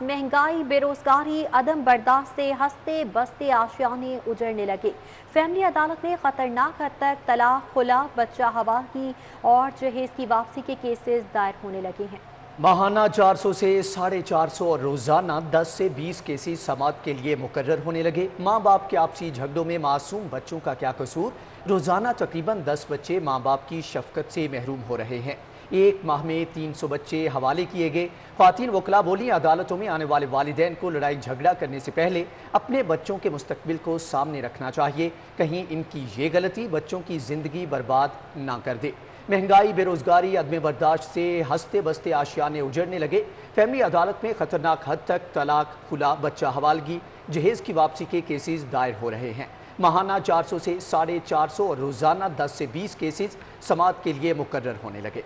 महंगाई, बेरोजगारी, अदम बर्दाश्त से हंसते बसते आशियाने उजड़ने लगे। फैमिली अदालत में खतरनाक हद तक तलाक, खुला, बच्चा हवालगी और जहेज की वापसी के केसेस दायर होने लगे हैं। माहाना 400 से 450 और रोजाना 10 से 20 केसेस समाअत के लिए मुकर्रर होने लगे। माँ बाप के आपसी झगड़ों में मासूम बच्चों का क्या कसूर? रोजाना तकरीबन 10 बच्चे माँ बाप की शफकत से महरूम हो रहे हैं। एक माह में 300 बच्चे हवाले किए गए। ख्वातीन वकला बोली, अदालतों में आने वाले वालिदैन को लड़ाई झगड़ा करने से पहले अपने बच्चों के मुस्तकबिल को सामने रखना चाहिए। कहीं इनकी ये गलती बच्चों की जिंदगी बर्बाद ना कर दे। महंगाई, बेरोजगारी, अदम बर्दाश्त से हंसते बसते आशियाने उजड़ने लगे। फैमिली अदालत में खतरनाक हद तक तलाक, खुला, बच्चा हवालगी, जहेज की वापसी के केसेस दायर हो रहे हैं। माहाना 400 से 450 और रोजाना 10 से 20 केसेस समाअत के लिए मुकर्रर होने लगे।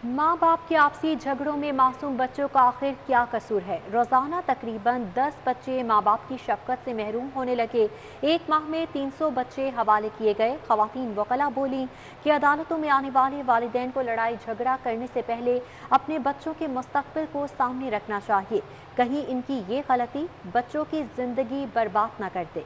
माँ बाप के आपसी झगड़ों में मासूम बच्चों का आखिर क्या कसूर है? रोजाना तकरीबन 10 बच्चे माँ बाप की शफकत से महरूम होने लगे। एक माह में 300 बच्चे हवाले किए गए। ख्वातीन वकला बोली कि अदालतों में आने वाले वालिदैन को लड़ाई झगड़ा करने से पहले अपने बच्चों के मुस्तकबिल को सामने रखना चाहिए। कहीं इनकी ये गलती बच्चों की जिंदगी बर्बाद न कर दे।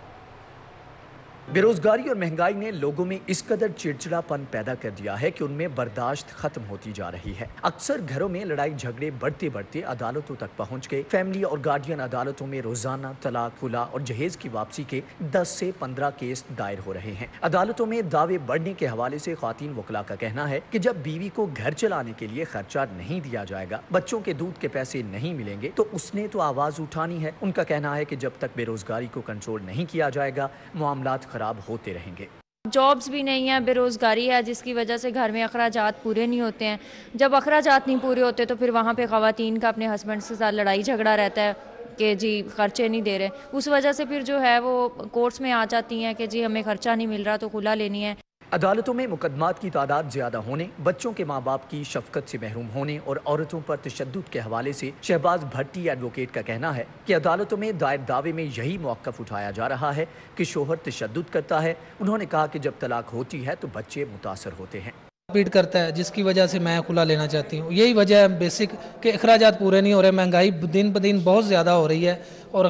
बेरोजगारी और महंगाई ने लोगों में इस कदर चिड़चिड़ापन पैदा कर दिया है कि उनमें बर्दाश्त खत्म होती जा रही है। अक्सर घरों में लड़ाई झगड़े बढ़ते बढ़ते अदालतों तक पहुंच गए। फैमिली और गार्डियन अदालतों में रोजाना तलाक, खुला और जहेज की वापसी के 10 से 15 केस दायर हो रहे हैं। अदालतों में दावे बढ़ने के हवाले से ख्वातीन वकला का कहना है कि जब बीवी को घर चलाने के लिए खर्चा नहीं दिया जाएगा, बच्चों के दूध के पैसे नहीं मिलेंगे, तो उसने तो आवाज उठानी है। उनका कहना है कि जब तक बेरोजगारी को कंट्रोल नहीं किया जाएगा, मामलात खराब होते रहेंगे। जॉब्स भी नहीं है, बेरोज़गारी है, जिसकी वजह से घर में अखराजात पूरे नहीं होते हैं। जब अखराजात नहीं पूरे होते तो फिर वहाँ पे ख़वातीन का अपने हस्बैंड के साथ लड़ाई झगड़ा रहता है कि जी खर्चे नहीं दे रहे। उस वजह से फिर जो है वो कोर्ट्स में आ जाती हैं कि जी हमें खर्चा नहीं मिल रहा तो खुला लेनी है। अदालतों में मुकदमात की तादाद ज्यादा होने, बच्चों के माँ बाप की शफकत से महरूम होने और औरतों पर तशद्दुद के हवाले से शहबाज भट्टी एडवोकेट का कहना है कि अदालतों में दायर दावे में यही मौक़िफ़ उठाया जा रहा है कि शोहर तशद्दुद करता है। उन्होंने कहा कि जब तलाक होती है तो बच्चे मुतासर होते हैं। पीट करता है, जिसकी वजह से मैं खुला लेना चाहती हूँ। यही वजह है बेसिक कि अखराजात पूरे नहीं हो रहे, महंगाई दिन ब दिन बहुत ज़्यादा हो रही है और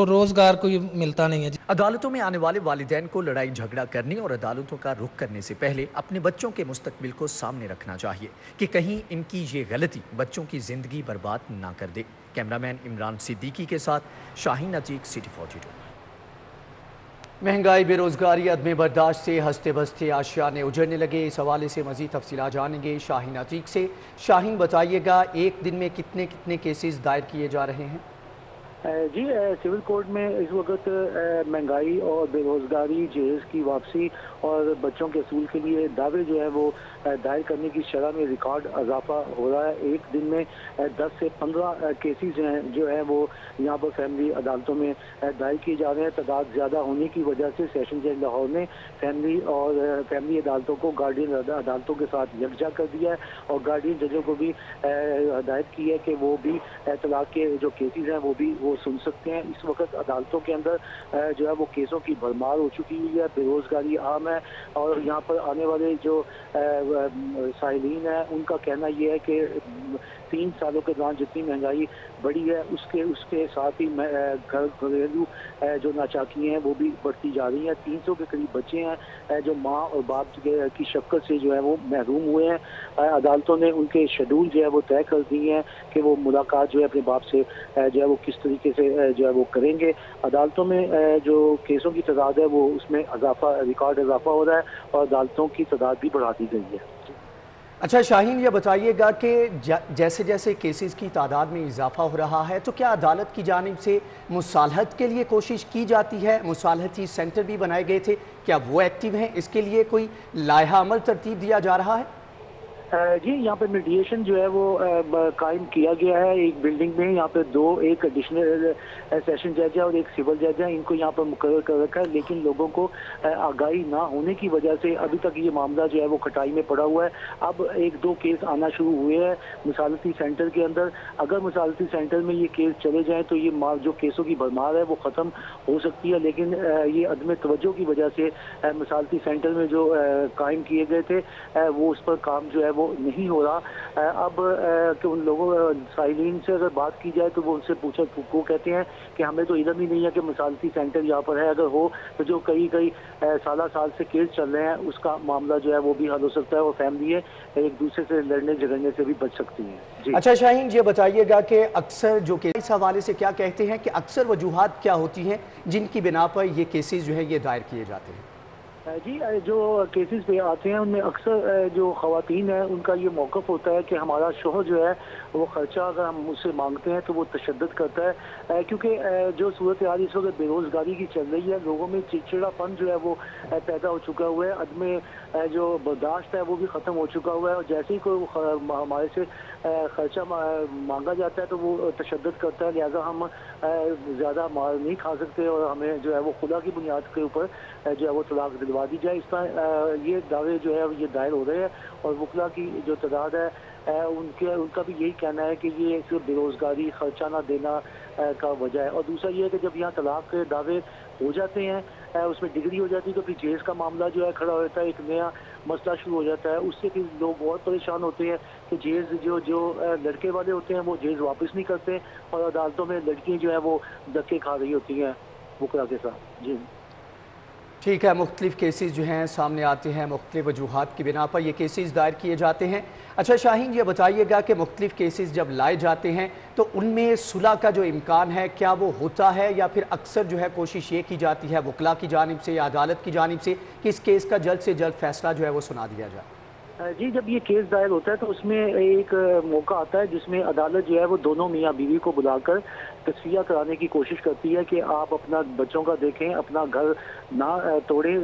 रोज़गार कोई मिलता नहीं है। अदालतों में आने वाले वालिदैन को लड़ाई झगड़ा करने और अदालतों का रुख करने से पहले अपने बच्चों के मुस्तकबिल को सामने रखना चाहिए कि कहीं इनकी ये गलती बच्चों की ज़िंदगी बर्बाद ना कर दे। कैमरामैन इमरान सिद्दीकी के साथ शाहीन अतीक, सिटी 42। महंगाई, बेरोजगारी, अदम बर्दाश्त से हंसते बसते आशियाने उजड़ने लगे। इस हवाले से मजीद तफसीलात जानेंगे शाहीन अतीक से। शाहीन, बताइएगा एक दिन में कितने कितने केसेस दायर किए जा रहे हैं? जी, सिविल कोर्ट में इस वक्त महंगाई और बेरोजगारी, जहेज की वापसी और बच्चों के असूल के लिए दावे जो है वो दायर करने की शरह में रिकॉर्ड इजाफा हो रहा है। एक दिन में 10 से 15 केसेस जो है वो यहाँ पर फैमिली अदालतों में दायर किए जा रहे हैं। तादाद ज़्यादा होने की वजह से सेशन जज लाहौर ने फैमिली अदालतों को गार्डियन अदालतों के साथ यकजा कर दिया है और गार्डियन जजों को भी हदायत की है कि वो भी तलाक के जो केसेस हैं वो भी सुन सकते हैं। इस वक्त अदालतों के अंदर जो है वो केसों की भरमार हो चुकी हुई है। बेरोजगारी आम है और यहाँ पर आने वाले जो साहिलीन है उनका कहना ये है कि 3 सालों के दौरान जितनी महंगाई बढ़ी है उसके साथ ही घरेलू जो नाचाकियाँ हैं वो भी बढ़ती जा रही हैं। 300 के करीब बच्चे हैं जो माँ और बाप की शफकत से जो है वो महरूम हुए हैं। अदालतों ने उनके शेड्यूल जो है वो तय कर दिए हैं कि वो मुलाकात जो है अपने बाप से जो है वो किस तरीके से जो है वो करेंगे। अदालतों में जो केसों की तादाद है वो उसमें रिकॉर्ड इजाफा हो रहा है और अदालतों की तादाद भी बढ़ा दी गई है। अच्छा शाहीन, ये बताइएगा कि जैसे जैसे केसेस की तादाद में इजाफा हो रहा है तो क्या अदालत की जानिब से मुसालहत के लिए कोशिश की जाती है? मुसालहती सेंटर भी बनाए गए थे, क्या वो एक्टिव हैं? इसके लिए कोई लायहा अमल तरतीब दिया जा रहा है? जी, यहाँ पे मीडिएशन जो है वो कायम किया गया है एक बिल्डिंग में। यहाँ पे एक एडिशनल सेशन जज है और एक सिविल जज है, इनको यहाँ पर मुकर्रर कर रखा है। लेकिन लोगों को आगाही ना होने की वजह से अभी तक ये मामला जो है वो खटाई में पड़ा हुआ है। अब 1-2 केस आना शुरू हुए हैं मिसालती सेंटर के अंदर। अगर मिसालती सेंटर में ये केस चले जाएँ तो ये जो केसों की भरमार है वो ख़त्म हो सकती है। लेकिन ये अदम तवज्जो की वजह से मिसालती सेंटर में जो कायम किए गए थे वो उस पर काम जो है वो नहीं हो रहा। अब कि उन लोगों साइलिन से अगर बात की जाए तो वो उनसे पूछा, वो कहते हैं कि हमें तो इल्म ही नहीं है कि मिसालती सेंटर यहाँ पर है, अगर हो तो जो कई साल से केस चल रहे हैं उसका मामला जो है वो भी हल हो सकता है और फैमिली एक दूसरे से लड़ने झगड़ने से भी बच सकती है। जी अच्छा शाहीन, ये बताइएगा कि अक्सर जो केस इस हवाले से क्या कहते हैं कि अक्सर वजूहात क्या होती हैं जिनकी बिना पर ये केसेस जो है ये दायर किए जाते हैं? जी, जो केसेस पे आते हैं उनमें अक्सर जो ख़वातीन हैं उनका ये मौक़िफ़ होता है कि हमारा शोहर जो है वो ख़र्चा अगर हम उससे मांगते हैं तो वो तशद्दुद करता है, क्योंकि जो सूरत हाल इस वक्त बेरोज़गारी की चल रही है, लोगों में चिड़चिड़ापन जो है वो पैदा हो चुका हुआ है, अदम जो बर्दाश्त है वो भी ख़त्म हो चुका हुआ है, और जैसे ही कोई हमारे से ख़र्चा मांगा जाता है तो वो तशद्दुद करता है, लिहाजा हम ज़्यादा माल नहीं खा सकते और हमें जो है वो खुदा की बुनियाद के ऊपर जो है वो तलाक दिलवा दी जाए। इस तरह ये दावे जो है ये दायर हो रहे हैं, और वकला की जो तादाद है उनका भी यही कहना है कि ये सिर्फ बेरोज़गारी, खर्चा ना देना का वजह है। और दूसरा ये है कि जब यहाँ तलाक के दावे हो जाते हैं, उसमें डिग्री हो जाती है, तो फिर जेज का मामला जो है खड़ा हो जाता है, एक नया मसला शुरू हो जाता है, उससे फिर लोग और परेशान होते हैं कि जेज जो लड़के वाले होते हैं वो जेज वापस नहीं करते, और अदालतों में लड़कियाँ जो है वो धक्के खा रही होती हैं वकला के साथ। जी ठीक है, मुख्तलिफ केसेस जो हैं सामने आते हैं, मुख्तलिफ वजूहात की बिना पर ये केसेस दायर किए जाते हैं। अच्छा शाहीन, ये बताइएगा कि मुख्तलिफ केसेस जब लाए जाते हैं तो उनमें सुलह का जो इम्कान है क्या वो होता है, या फिर अक्सर जो है कोशिश ये की जाती है वकला की जानिब से या अदालत की जानिब से कि इस केस का जल्द से जल्द फैसला जो है वो सुना दिया जाए? जी, जब ये केस दायर होता है तो उसमें एक मौका आता है जिसमें अदालत जो है वो दोनों मियाँ बीवी को बुलाकर तस्फिया कराने की कोशिश करती है कि आप अपना बच्चों का देखें, अपना घर ना तोड़ें,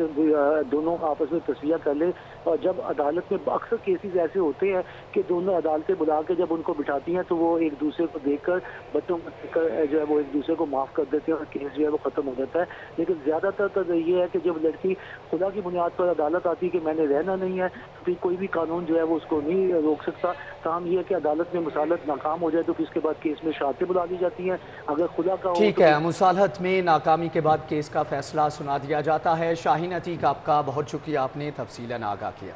दोनों आपस में तस्फिया कर लें। और जब अदालत में अक्सर केसेस ऐसे होते हैं कि दोनों अदालतें बुला के जब उनको बिठाती हैं तो वो एक दूसरे को देखकर, बच्चों को देखकर जो है वो एक दूसरे को माफ़ कर देते हैं और केस जो है वो ख़त्म हो जाता है। लेकिन ज़्यादातर तो ये है कि जब लड़की खुदा की बुनियाद पर अदालत आती है कि मैंने रहना नहीं है, तो फिर कोई भी कानून जो है वो उसको नहीं रोक सकता। ताहम ये है कि अदालत में मुसालहत नाकाम हो जाए तो फिर इसके बाद केस में शहादतें बुला दी जाती हैं। अगर खुदा का ठीक है, मुसालहत में नाकामी के बाद केस का फैसला सुना दिया जाता है। शाहीन अतीक, आपका बहुत शुक्रिया, आपने तफसीलन आगाह किया।